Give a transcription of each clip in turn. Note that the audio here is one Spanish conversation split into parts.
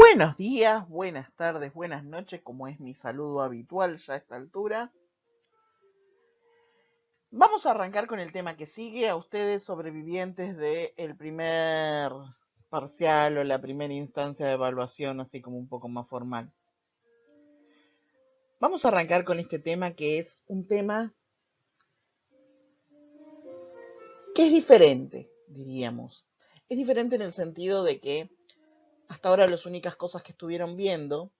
Buenos días, buenas tardes, buenas noches, como es mi saludo habitual ya a esta altura. Vamos a arrancar con el tema que sigue. A ustedes, sobrevivientes del primer parcial o la primera instancia de evaluación, así como un poco más formal. Vamos a arrancar con este tema que es un tema que es diferente, diríamos. Es diferente en el sentido de que hasta ahora las únicas cosas que estuvieron viendo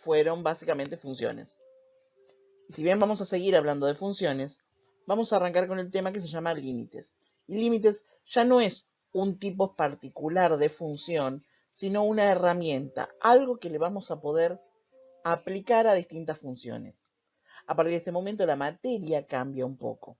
fueron básicamente funciones. Y si bien vamos a seguir hablando de funciones, vamos a arrancar con el tema que se llama límites. Y límites ya no es un tipo particular de función, sino una herramienta, algo que le vamos a poder aplicar a distintas funciones. A partir de este momento la materia cambia un poco.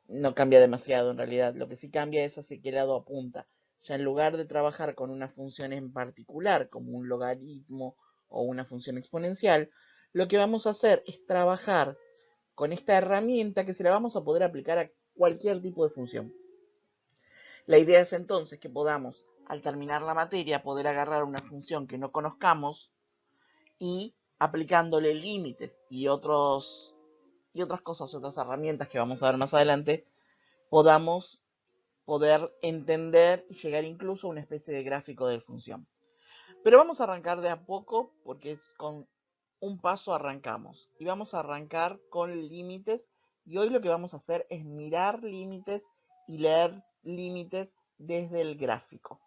No cambia demasiado en realidad, lo que sí cambia es hacia qué lado apunta. Ya en lugar de trabajar con una función en particular, como un logaritmo o una función exponencial, lo que vamos a hacer es trabajar con esta herramienta que se la vamos a poder aplicar a cualquier tipo de función. La idea es entonces que podamos, al terminar la materia, poder agarrar una función que no conozcamos y aplicándole límites y otras cosas, otras herramientas que vamos a ver más adelante, podamos poder entender y llegar incluso a una especie de gráfico de función. Pero vamos a arrancar de a poco porque con un paso arrancamos. Y vamos a arrancar con límites. Y hoy lo que vamos a hacer es mirar límites y leer límites desde el gráfico.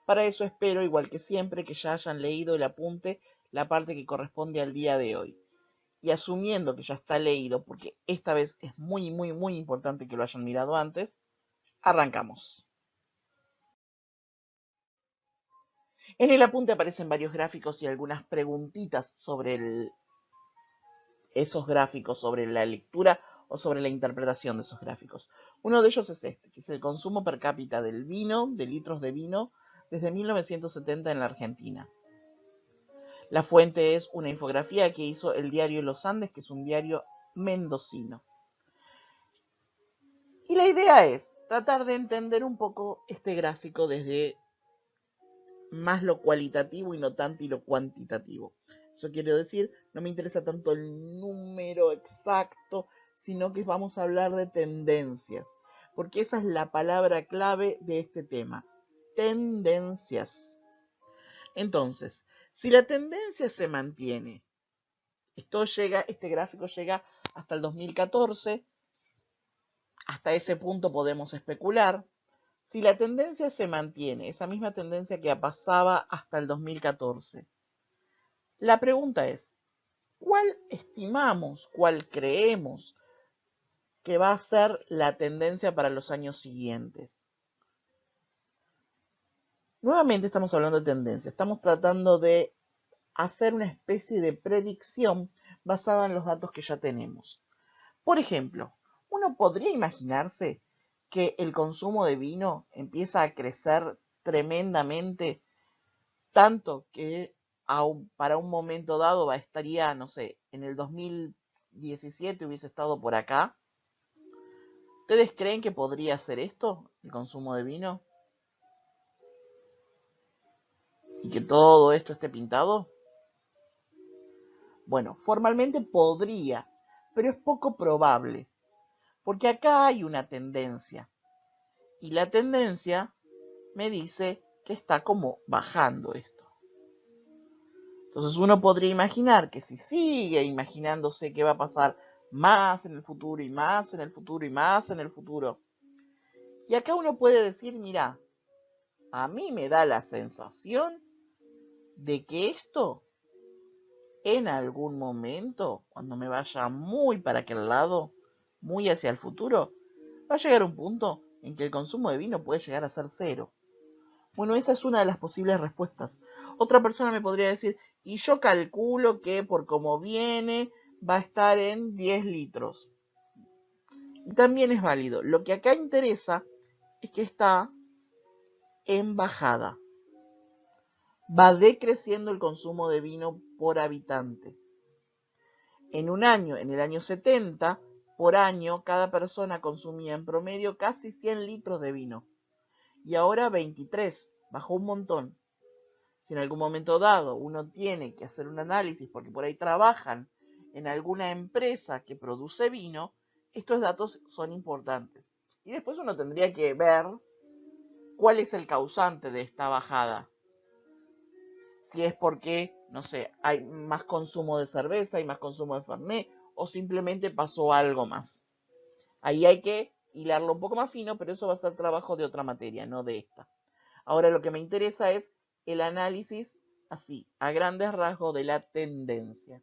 Para eso espero, igual que siempre, que ya hayan leído el apunte, la parte que corresponde al día de hoy. Y asumiendo que ya está leído, porque esta vez es muy, muy, muy importante que lo hayan mirado antes, arrancamos. En el apunte aparecen varios gráficos y algunas preguntitas sobre esos gráficos, sobre la lectura o sobre la interpretación de esos gráficos. Uno de ellos es este, que es el consumo per cápita del vino, de litros de vino, desde 1970 en la Argentina. La fuente es una infografía que hizo el diario Los Andes, que es un diario mendocino. Y la idea es tratar de entender un poco este gráfico desde más lo cualitativo y no tanto y lo cuantitativo. Eso quiere decir, no me interesa tanto el número exacto, sino que vamos a hablar de tendencias, porque esa es la palabra clave de este tema, tendencias. Entonces, si la tendencia se mantiene, este gráfico llega hasta el 2014, hasta ese punto podemos especular. Si la tendencia se mantiene, esa misma tendencia que pasaba hasta el 2014, la pregunta es, ¿cuál estimamos, cuál creemos que va a ser la tendencia para los años siguientes? Nuevamente estamos hablando de tendencia, estamos tratando de hacer una especie de predicción basada en los datos que ya tenemos. Por ejemplo, uno podría imaginarse que el consumo de vino empieza a crecer tremendamente, tanto que para un momento dado estaría, no sé, en el 2017 hubiese estado por acá. ¿Ustedes creen que podría ser esto, el consumo de vino? ¿Y que todo esto esté pintado? Bueno, formalmente podría, pero es poco probable, porque acá hay una tendencia. Y la tendencia me dice que está como bajando esto. Entonces uno podría imaginar que si sigue imaginándose que va a pasar más en el futuro y más en el futuro y más en el futuro. Y acá uno puede decir, mira, a mí me da la sensación de que esto en algún momento, cuando me vaya muy para aquel lado, muy hacia el futuro, va a llegar un punto en que el consumo de vino puede llegar a ser cero. Bueno, esa es una de las posibles respuestas. Otra persona me podría decir, y yo calculo que por como viene va a estar en 10 litros. Y también es válido. Lo que acá interesa es que está en bajada. Va decreciendo el consumo de vino por habitante. En un año, en el año 70, por año, cada persona consumía en promedio casi 100 litros de vino. Y ahora 23, bajó un montón. Si en algún momento dado uno tiene que hacer un análisis porque por ahí trabajan en alguna empresa que produce vino, estos datos son importantes. Y después uno tendría que ver cuál es el causante de esta bajada. Si es porque, no sé, hay más consumo de cerveza, hay más consumo de Fernet, o simplemente pasó algo más. Ahí hay que hilarlo un poco más fino, pero eso va a ser trabajo de otra materia, no de esta. Ahora lo que me interesa es el análisis, así, a grandes rasgos, de la tendencia.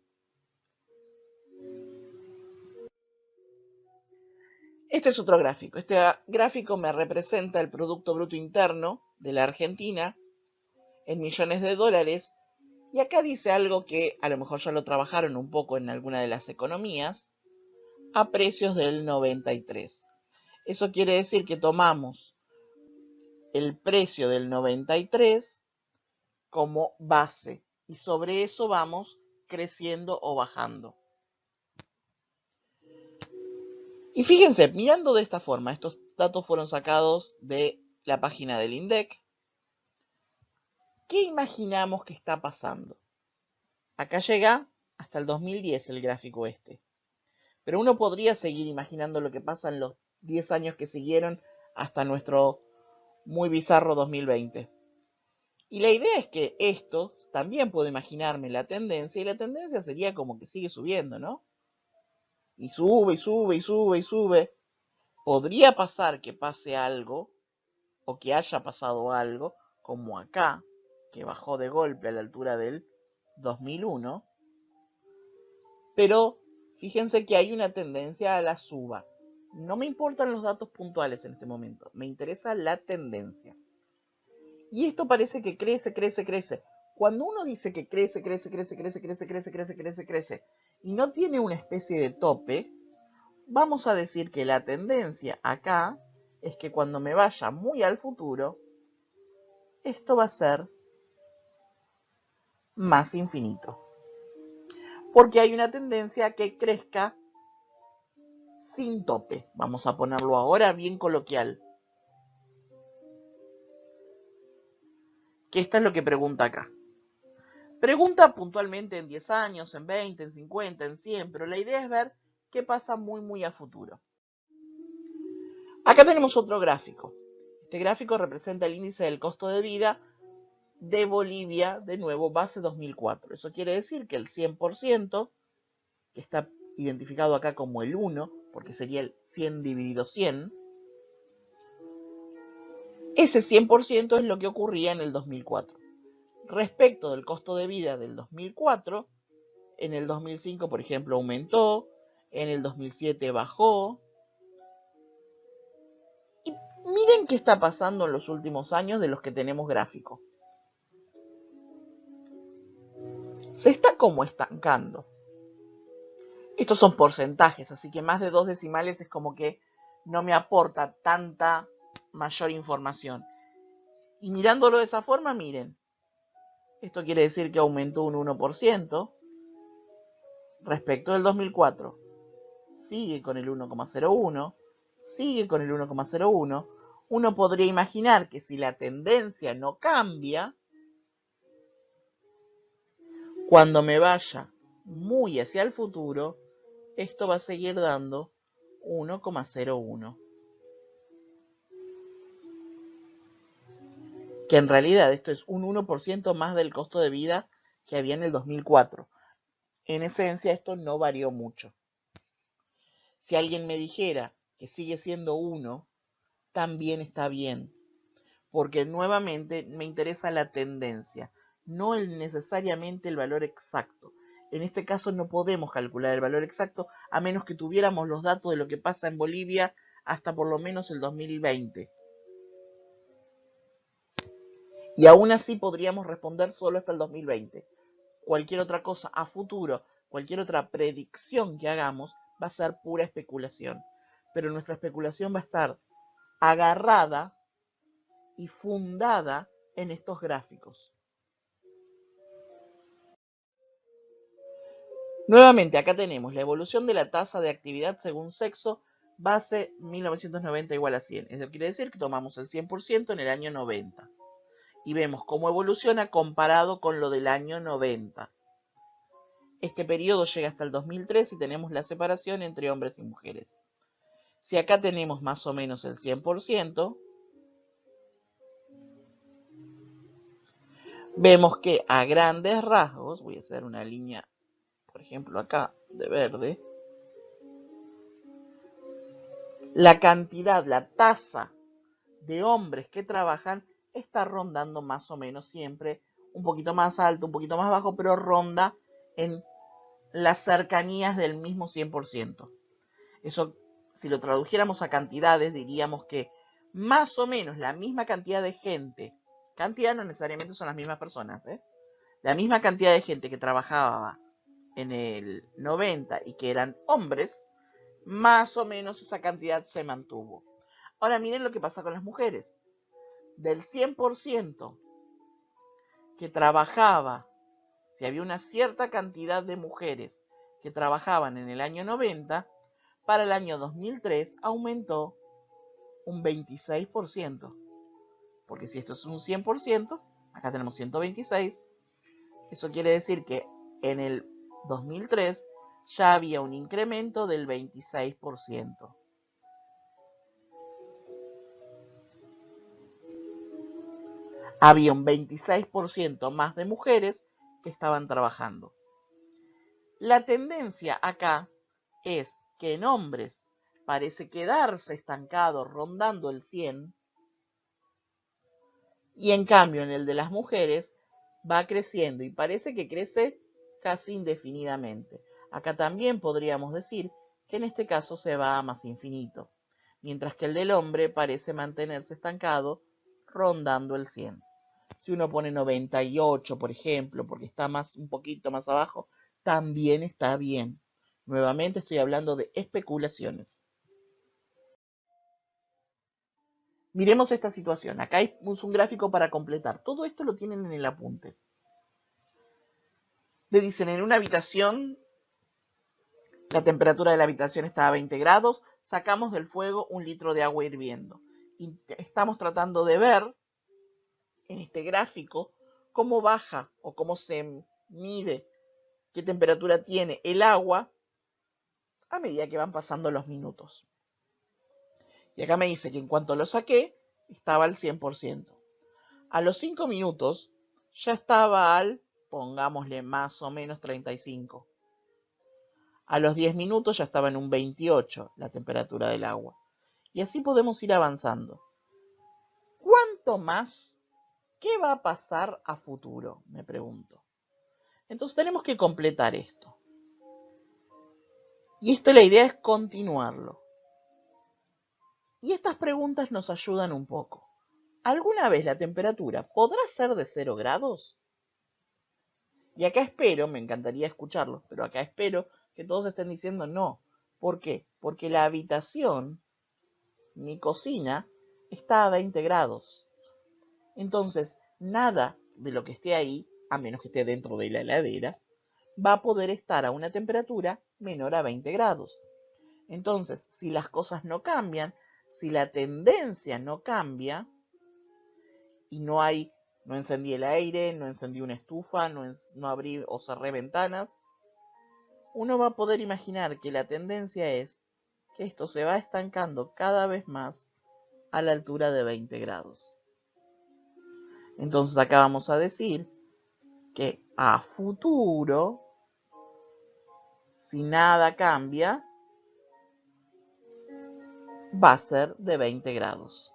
Este es otro gráfico. Este gráfico me representa el Producto Bruto Interno de la Argentina en millones de dólares. Y acá dice algo que a lo mejor ya lo trabajaron un poco en alguna de las economías, a precios del 93. Eso quiere decir que tomamos el precio del 93 como base y sobre eso vamos creciendo o bajando. Y fíjense, mirando de esta forma, estos datos fueron sacados de la página del INDEC. ¿Qué imaginamos que está pasando? Acá llega hasta el 2010 el gráfico este. Pero uno podría seguir imaginando lo que pasa en los 10 años que siguieron hasta nuestro muy bizarro 2020. Y la idea es que esto también puedo imaginarme la tendencia, y la tendencia sería como que sigue subiendo, ¿no? Y sube, y sube, y sube, y sube. Podría pasar que pase algo, o que haya pasado algo, como acá, que bajó de golpe a la altura del 2001, pero fíjense que hay una tendencia a la suba. No me importan los datos puntuales en este momento, me interesa la tendencia. Y esto parece que crece, crece, crece. Cuando uno dice que crece, crece, crece, crece, crece, crece, crece, crece, crece, y no tiene una especie de tope, vamos a decir que la tendencia acá es que cuando me vaya muy al futuro, esto va a ser más infinito. Porque hay una tendencia a que crezca sin tope. Vamos a ponerlo ahora bien coloquial. Que esto es lo que pregunta acá. Pregunta puntualmente en 10 años, en 20, en 50, en 100, pero la idea es ver qué pasa muy, muy a futuro. Acá tenemos otro gráfico. Este gráfico representa el índice del costo de vida de Bolivia, de nuevo, base 2004. Eso quiere decir que el 100%, que está identificado acá como el 1, porque sería el 100 dividido 100, ese 100% es lo que ocurría en el 2004. Respecto del costo de vida del 2004, en el 2005, por ejemplo, aumentó, en el 2007 bajó. Y miren qué está pasando en los últimos años de los que tenemos gráfico. Se está como estancando. Estos son porcentajes, así que más de 2 decimales es como que no me aporta tanta mayor información. Y mirándolo de esa forma, miren, esto quiere decir que aumentó un 1% respecto del 2004. Sigue con el 1,01, sigue con el 1,01. Uno podría imaginar que si la tendencia no cambia, cuando me vaya muy hacia el futuro, esto va a seguir dando 1,01. Que en realidad esto es un 1% más del costo de vida que había en el 2004. En esencia esto no varió mucho. Si alguien me dijera que sigue siendo 1, también está bien, porque nuevamente me interesa la tendencia, no necesariamente el valor exacto. En este caso no podemos calcular el valor exacto a menos que tuviéramos los datos de lo que pasa en Bolivia hasta por lo menos el 2020. Y aún así podríamos responder solo hasta el 2020. Cualquier otra cosa a futuro, cualquier otra predicción que hagamos va a ser pura especulación. Pero nuestra especulación va a estar agarrada y fundada en estos gráficos. Nuevamente, acá tenemos la evolución de la tasa de actividad según sexo, base 1990 igual a 100. Eso quiere decir que tomamos el 100% en el año 90. y vemos cómo evoluciona comparado con lo del año 90. Este periodo llega hasta el 2003 y tenemos la separación entre hombres y mujeres. Si acá tenemos más o menos el 100%, vemos que a grandes rasgos, voy a hacer una línea, por ejemplo acá, de verde, la cantidad, la tasa de hombres que trabajan está rondando más o menos siempre un poquito más alto, un poquito más bajo, pero ronda en las cercanías del mismo 100%. Eso, si lo tradujéramos a cantidades, diríamos que más o menos la misma cantidad de gente, cantidad no necesariamente son las mismas personas, la misma cantidad de gente que trabajaba en el 90 y que eran hombres, más o menos esa cantidad se mantuvo. Ahora miren lo que pasa con las mujeres. Del 100% que trabajaba, si había una cierta cantidad de mujeres que trabajaban en el año 90, para el año 2003 aumentó un 26%. Porque si esto es un 100%, acá tenemos 126, eso quiere decir que en el 2003 ya había un incremento del 26%. Había un 26% más de mujeres que estaban trabajando. La tendencia acá es que en hombres parece quedarse estancado rondando el 100, y en cambio en el de las mujeres va creciendo y parece que crece casi indefinidamente. Acá también podríamos decir que en este caso se va a más infinito, mientras que el del hombre parece mantenerse estancado rondando el 100. Si uno pone 98, por ejemplo, porque está un poquito más abajo, también está bien. Nuevamente estoy hablando de especulaciones. Miremos esta situación. Acá hay un gráfico para completar. Todo esto lo tienen en el apunte. Le dicen, en una habitación, la temperatura de la habitación está a 20 grados, sacamos del fuego 1 litro de agua hirviendo. Y estamos tratando de ver en este gráfico cómo baja o cómo se mide qué temperatura tiene el agua a medida que van pasando los minutos. Y acá me dice que en cuanto lo saqué, estaba al 100%. A los 5 minutos ya estaba al, pongámosle más o menos 35. A los 10 minutos ya estaba en un 28 la temperatura del agua. Y así podemos ir avanzando. ¿Cuánto más? ¿Qué va a pasar a futuro? Me pregunto. Entonces tenemos que completar esto. Y esto la idea es continuarlo. Y estas preguntas nos ayudan un poco. ¿Alguna vez la temperatura podrá ser de 0 grados? Y acá espero, me encantaría escucharlo, pero acá espero que todos estén diciendo no. ¿Por qué? Porque la habitación, mi cocina, está a 20 grados. Entonces, nada de lo que esté ahí, a menos que esté dentro de la heladera, va a poder estar a una temperatura menor a 20 grados. Entonces, si las cosas no cambian, si la tendencia no cambia, y no encendí el aire, no encendí una estufa, no abrí o cerré ventanas, uno va a poder imaginar que la tendencia es que esto se va estancando cada vez más a la altura de 20 grados. Entonces acá vamos a decir que a futuro, si nada cambia, va a ser de 20 grados.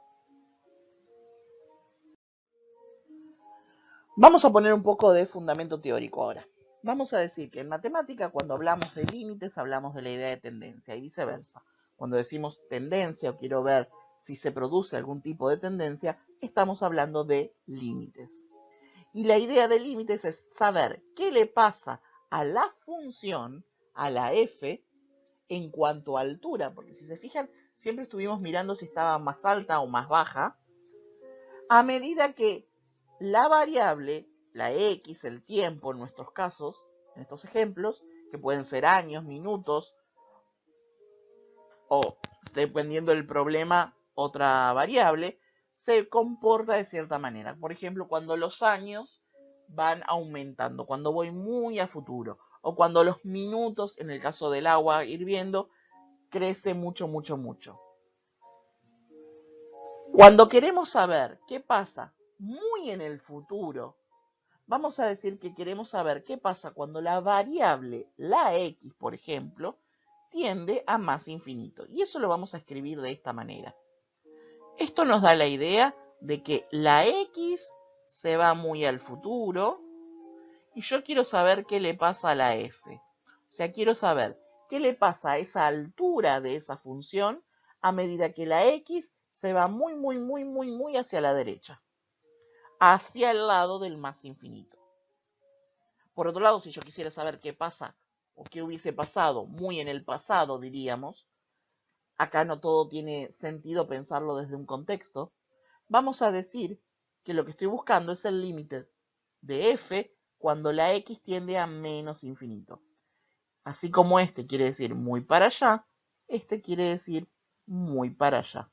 Vamos a poner un poco de fundamento teórico ahora. Vamos a decir que en matemática, cuando hablamos de límites, hablamos de la idea de tendencia y viceversa. Cuando decimos tendencia o quiero ver si se produce algún tipo de tendencia, estamos hablando de límites. Y la idea de límites es saber qué le pasa a la función, a la f, en cuanto a altura, porque si se fijan, siempre estuvimos mirando si estaba más alta o más baja, a medida que la variable, la x, el tiempo en nuestros casos, en estos ejemplos, que pueden ser años, minutos, o dependiendo del problema, otra variable, se comporta de cierta manera. Por ejemplo, cuando los años van aumentando, cuando voy muy a futuro, o cuando los minutos, en el caso del agua hirviendo, crece mucho, mucho, mucho. Cuando queremos saber qué pasa muy en el futuro, vamos a decir que queremos saber qué pasa cuando la variable, la x, por ejemplo, tiende a más infinito. Y eso lo vamos a escribir de esta manera. Esto nos da la idea de que la x se va muy al futuro y yo quiero saber qué le pasa a la f. O sea, quiero saber qué le pasa a esa altura de esa función a medida que la x se va muy, muy, muy, muy, muy hacia la derecha, hacia el lado del más infinito. Por otro lado, si yo quisiera saber qué pasa o qué hubiese pasado muy en el pasado, diríamos, acá no todo tiene sentido pensarlo desde un contexto, vamos a decir que lo que estoy buscando es el límite de f cuando la x tiende a menos infinito. Así como este quiere decir muy para allá, este quiere decir muy para allá.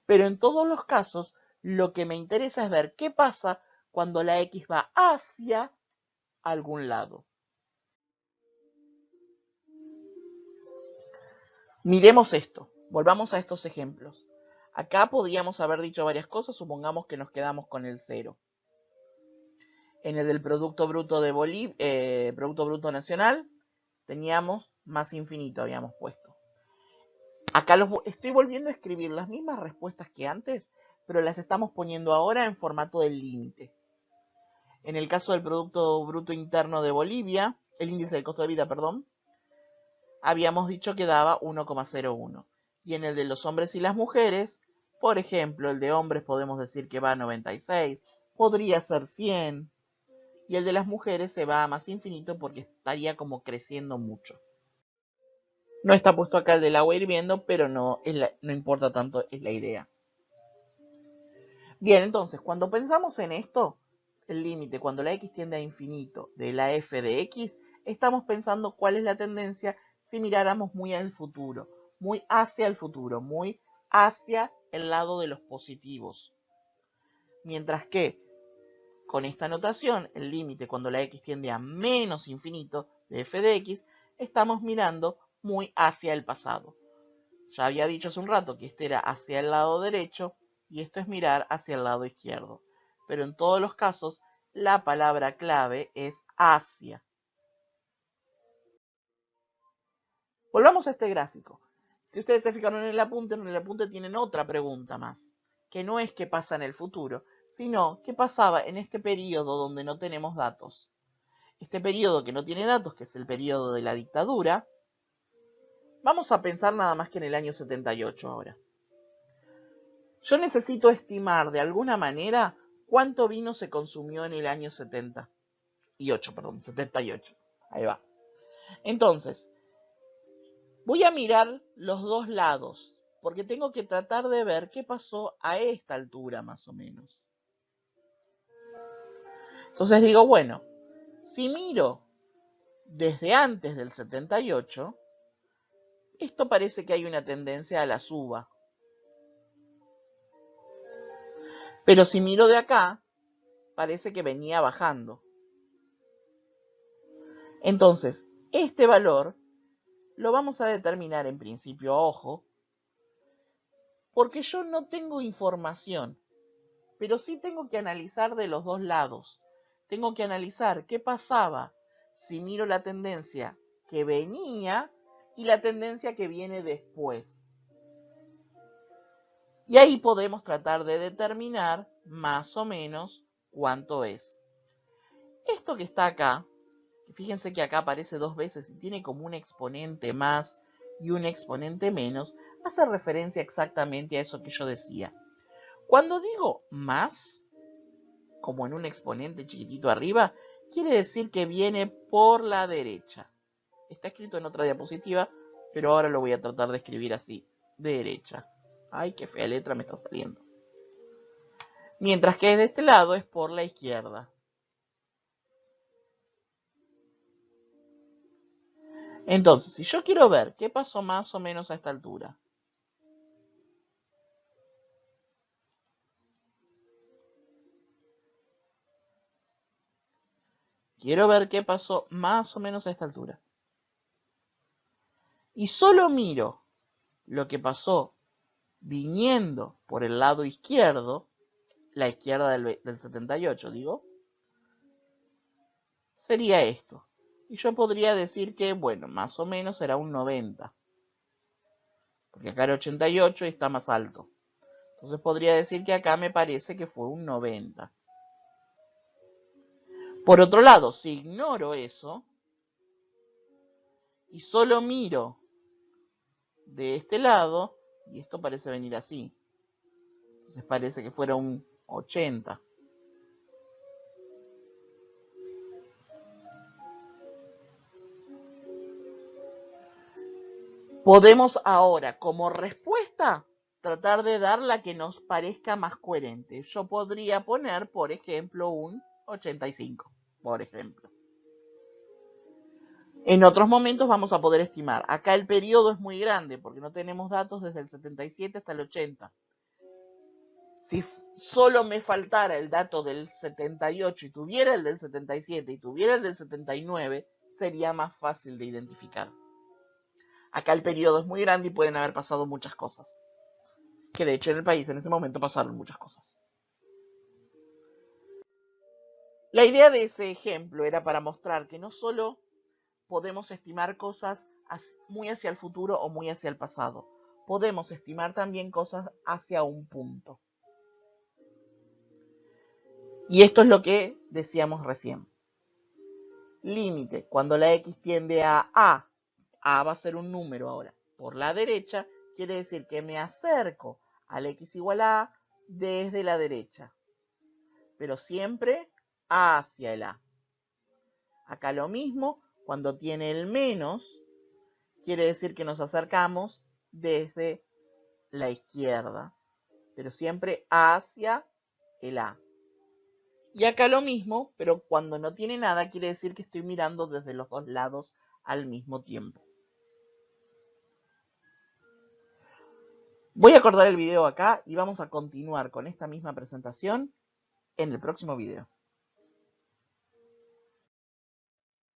Pero en todos los casos, lo que me interesa es ver qué pasa cuando la x va hacia algún lado. Miremos esto, volvamos a estos ejemplos. Acá podríamos haber dicho varias cosas, supongamos que nos quedamos con el 0. En el del Producto Bruto de Producto Bruto Nacional, teníamos más infinito, habíamos puesto. Acá estoy volviendo a escribir las mismas respuestas que antes, pero las estamos poniendo ahora en formato del límite. En el caso del Producto Bruto Interno de Bolivia, el índice del costo de vida, perdón, habíamos dicho que daba 1,01. Y en el de los hombres y las mujeres, por ejemplo, el de hombres podemos decir que va a 96, podría ser 100, y el de las mujeres se va a más infinito porque estaría como creciendo mucho. No está puesto acá el del agua hirviendo, pero no importa tanto, es la idea. Bien, entonces, cuando pensamos en esto, el límite, cuando la x tiende a infinito de la f de x, estamos pensando cuál es la tendencia si miráramos muy al futuro, muy hacia el futuro, muy hacia el lado de los positivos. Mientras que con esta notación, el límite cuando la x tiende a menos infinito de f de x, estamos mirando muy hacia el pasado. Ya había dicho hace un rato que este era hacia el lado derecho y esto es mirar hacia el lado izquierdo. Pero en todos los casos, la palabra clave es hacia. Volvamos a este gráfico. Si ustedes se fijaron en el apunte tienen otra pregunta más, que no es qué pasa en el futuro, sino qué pasaba en este periodo donde no tenemos datos. Este periodo que no tiene datos, que es el periodo de la dictadura, vamos a pensar nada más que en el año 78 ahora. Yo necesito estimar de alguna manera cuánto vino se consumió en el año 78. Ahí va. Entonces, voy a mirar los dos lados, porque tengo que tratar de ver qué pasó a esta altura más o menos. Entonces digo, bueno, si miro desde antes del 78, esto parece que hay una tendencia a la suba. Pero si miro de acá, parece que venía bajando. Entonces, este valor lo vamos a determinar en principio a ojo, porque yo no tengo información, pero sí tengo que analizar de los dos lados. Tengo que analizar qué pasaba si miro la tendencia que venía y la tendencia que viene después. Y ahí podemos tratar de determinar más o menos cuánto es. Esto que está acá, fíjense que acá aparece dos veces y tiene como un exponente más y un exponente menos, hace referencia exactamente a eso que yo decía. Cuando digo más, como en un exponente chiquitito arriba, quiere decir que viene por la derecha. Está escrito en otra diapositiva, pero ahora lo voy a tratar de escribir así, derecha. Ay, qué fea letra me está saliendo. Mientras que de este lado es por la izquierda. Entonces, si yo quiero ver qué pasó más o menos a esta altura, quiero ver qué pasó más o menos a esta altura. Y solo miro lo que pasó viniendo por el lado izquierdo, la izquierda del 78, digo, sería esto. Y yo podría decir que, bueno, más o menos será un 90. Porque acá era 88 y está más alto. Entonces podría decir que acá me parece que fue un 90. Por otro lado, si ignoro eso y solo miro de este lado, y esto parece venir así, entonces parece que fuera un 80. Podemos ahora, como respuesta, tratar de dar la que nos parezca más coherente. Yo podría poner, por ejemplo, un 85, por ejemplo. En otros momentos vamos a poder estimar. Acá el periodo es muy grande porque no tenemos datos desde el 77 hasta el 80. Si solo me faltara el dato del 78 y tuviera el del 77 y tuviera el del 79, sería más fácil de identificar. Acá el periodo es muy grande y pueden haber pasado muchas cosas. Que de hecho en el país en ese momento pasaron muchas cosas. La idea de ese ejemplo era para mostrar que no solo podemos estimar cosas muy hacia el futuro o muy hacia el pasado, podemos estimar también cosas hacia un punto. Y esto es lo que decíamos recién. Límite, cuando la x tiende a A va a ser un número ahora. Por la derecha quiere decir que me acerco al x igual a desde la derecha, pero siempre hacia el A. Acá lo mismo, cuando tiene el menos, quiere decir que nos acercamos desde la izquierda, pero siempre hacia el A. Y acá lo mismo, pero cuando no tiene nada, quiere decir que estoy mirando desde los dos lados al mismo tiempo. Voy a cortar el video acá y vamos a continuar con esta misma presentación en el próximo video.